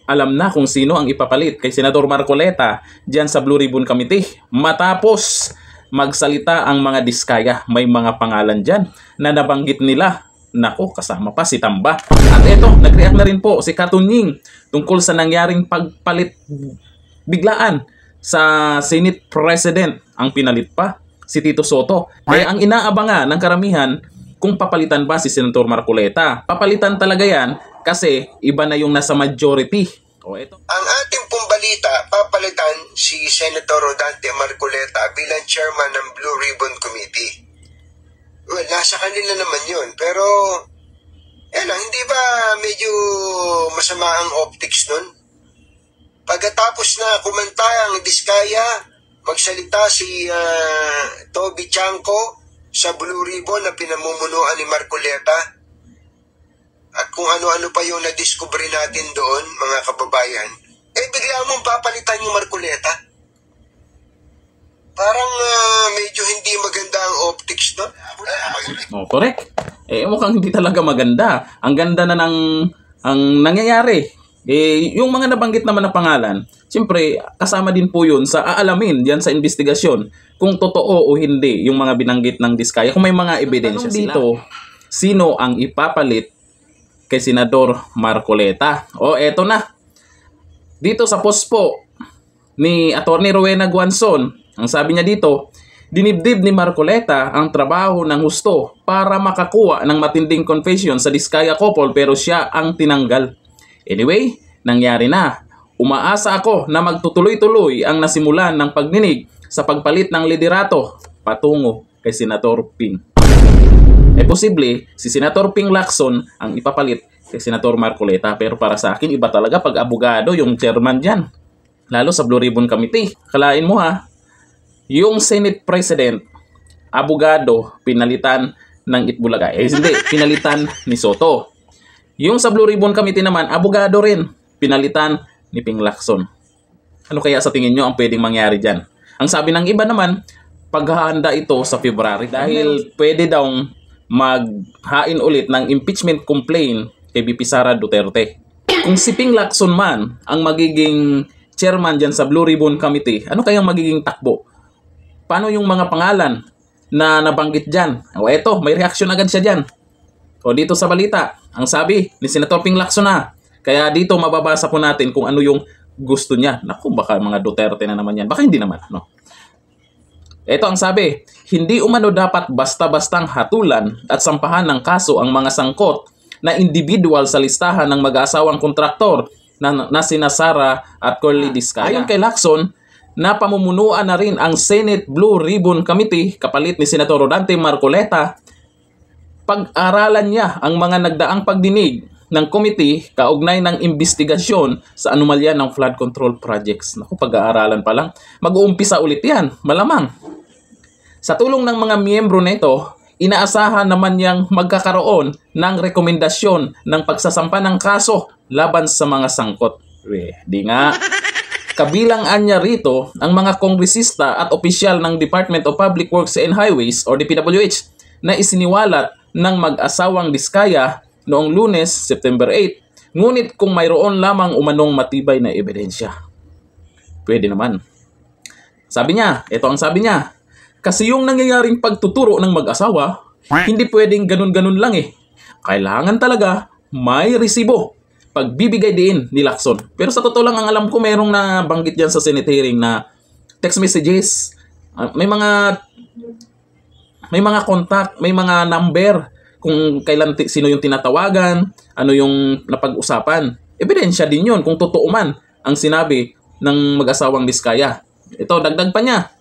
alam na kung sino ang ipapalit kay Senador Marcoleta dyan sa Blue Ribbon Committee. Matapos magsalita ang mga diskaya, may mga pangalan dyan na nabanggit nila. Nako, kasama pa si Tamba. At eto, nag-react na rin po si Katunying tungkol sa nangyaring pagpalit biglaan sa Senate President. Ang pinalit pa si Tito Soto. Kaya ang inaabangan ng karamihan kung papalitan ba si Senator Marcoleta. Papalitan talaga yan kasi iba na yung nasa majority. O ito. Ang ating pong balita, papalitan si Senator Rodante Marcoleta bilang chairman ng Blue Ribbon Committee. Well, nasa kanila naman yun. Pero, hindi ba medyo masama ang optics nun? Pagkatapos na kumanta ang diskaya, magsalita si Toby Chanco sa Blue Ribbon na pinamumunuan ni Marcoleta. At kung ano-ano pa yung na-discover natin doon, mga kababayan, bigla mong papalitan yung Marcoleta. Parang medyo hindi maganda ang optics, no? Oh, correct. Mukhang hindi talaga maganda. Ang ganda na ang nangyayari. Yung mga nabanggit naman na pangalan, siyempre, kasama din po yun sa aalamin diyan sa investigasyon kung totoo o hindi yung mga binanggit ng diskaya. Kung may mga ebidensya dito, sino ang ipapalit kay Senador Marcoleta? O, eto na. Dito sa post po ni Atty. Rowena Guanzon, ang sabi niya dito, dinibdib ni Marcoleta ang trabaho ng husto para makakuha ng matinding confession sa diskaya couple pero siya ang tinanggal. Anyway, nangyari na. Umaasa ako na magtutuloy-tuloy ang nasimulan ng pagdinig sa pagpalit ng liderato patungo kay Senator Ping. Posible, si Senator Ping Lacson ang ipapalit kay Senator Marcoleta. Pero para sa akin, iba talaga pag abogado yung chairman dyan. Lalo sa Blue Ribbon Committee. Kalain mo ha, yung Senate President, abogado, pinalitan ng Itbulaga. Hindi, pinalitan ni Soto. Yung sa Blue Ribbon Committee naman, abogado rin, pinalitan ni Ping Lacson. Ano kaya sa tingin nyo ang pwedeng mangyari dyan? Ang sabi ng iba naman, paghahanda ito sa February dahil pwede daw maghain ulit ng impeachment complaint kay VP Sara Duterte. Kung si Ping Lacson man ang magiging chairman dyan sa Blue Ribbon Committee, ano kayang magiging takbo? Paano yung mga pangalan na nabanggit dyan? O eto, may reaction agad siya dyan. O dito sa balita, ang sabi ni Senator Ping Lacson na. Kaya dito mababasa po natin kung ano yung gusto niya. Naku, baka mga Duterte na naman yan. Baka hindi naman, no? Ito ang sabi, hindi umano dapat basta-bastang hatulan at sampahan ng kaso ang mga sangkot na individual sa listahan ng mag-aasawang kontraktor na sina Sara at Curly Diskaya. Ayon kay Lacson, napamumunuan na rin ang Senate Blue Ribbon Committee kapalit ni Senator Rodante Marcoleta. Pag-aralan niya ang mga nagdaang pagdinig ng committee kaugnay ng investigasyon sa anomalya ng flood control projects. Naku, pag-aaralan pa lang. Mag-uumpisa ulit yan, malamang. Sa tulong ng mga miyembro nito, inaasahan naman niyang magkakaroon ng rekomendasyon ng pagsasampa ng kaso laban sa mga sangkot. Di nga. Kabilang anya rito ang mga kongresista at opisyal ng Department of Public Works and Highways or DPWH na isiniwalat ng mag-asawang Diskaya noong Lunes, September 8. Ngunit kung mayroon lamang umanong matibay na ebidensya. Pwede naman. Sabi niya, ito ang sabi niya, kasi yung nangyayaring pagtuturo ng mag-asawa, hindi pwedeng ganun-ganun lang eh. Kailangan talaga may resibo. Pagbibigay din ni Lacson. Pero sa totoo lang, ang alam ko, merong nabanggit dyan sa Senate hearing na text messages. May mga contact, may mga number kung kailan sino yung tinatawagan, ano yung napag-usapan. Ebidensya din yun kung totoo man ang sinabi ng mag-asawang Diskaya. Ito, dagdag pa niya.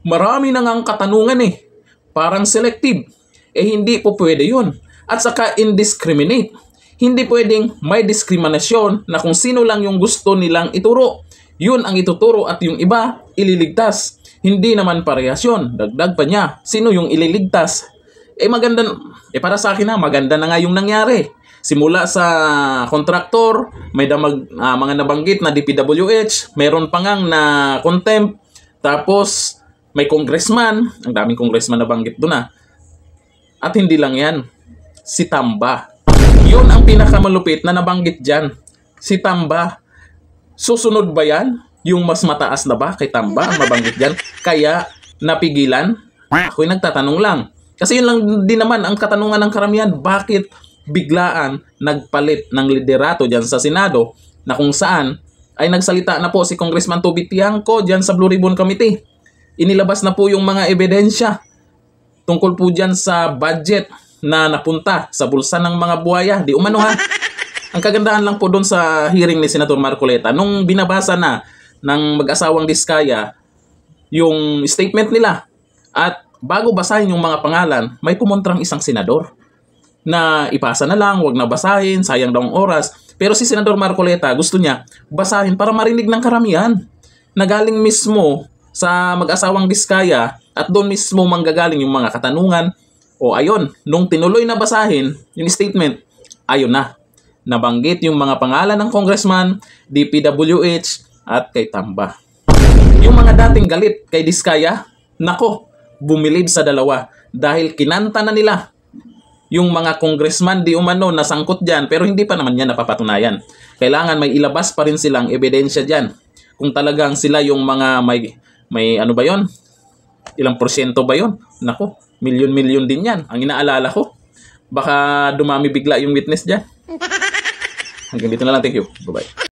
Marami na ngang katanungan eh. Parang selective. Hindi po pwede yun. At saka indiscriminate. Hindi pwedeng may diskriminasyon na kung sino lang yung gusto nilang ituro. Yun ang ituturo at yung iba ililigtas. Hindi naman parehas yun. Dagdag pa niya. Sino yung ililigtas? Maganda. Para sa akin maganda na nga yung nangyari. Simula sa kontraktor, may mga nabanggit na DPWH, meron pa ngang na contempt, tapos may congressman, ang daming congressman nabanggit doon At hindi lang yan, si Tamba. Yun ang pinakamalupit na nabanggit dyan. Si Tamba. Susunod ba yan? Yung mas mataas na ba kay Tamba ang mabanggit dyan? Kaya napigilan? Ako'y nagtatanong lang. Kasi yun lang din naman ang katanungan ng karamihan. Bakit biglaan nagpalit ng liderato dyan sa Senado na kung saan ay nagsalita na po si Congressman Toby Tiangco dyan sa Blue Ribbon Committee. Inilabas na po yung mga ebidensya tungkol po dyan sa budget na napunta sa bulsa ng mga buhaya. Di umano ha. Ang kagandahan lang po doon sa hearing ni Senator Marcoleta, nung binabasa na ng mag-asawang Diskaya yung statement nila at bago basahin yung mga pangalan, may kumontrang isang senador na ipasa na lang, wag na basahin, sayang daw ang oras. Pero si Senador Marcoleta gusto niya basahin para marinig ng karamihan na galing mismo sa mag-asawang Diskaya at doon mismo manggagaling yung mga katanungan. O ayun, nung tinuloy na basahin yung statement, ayun na. Nabanggit yung mga pangalan ng congressman, DPWH at kay Tamba. Yung mga dating galit kay Diskaya, nako, bumilib sa dalawa dahil kinanta na nila yung mga congressman di umano na sangkot dyan pero hindi pa naman yan napapatunayan. Kailangan may ilabas pa rin silang ebidensya dyan. Kung talagang sila yung mga may ano ba yon? Ilang porsyento ba yon? Nako, milyon-milyon din yan. Ang inaalala ko, baka dumami bigla yung witness dyan. Hanggang dito na lang. Thank you. Bye-bye.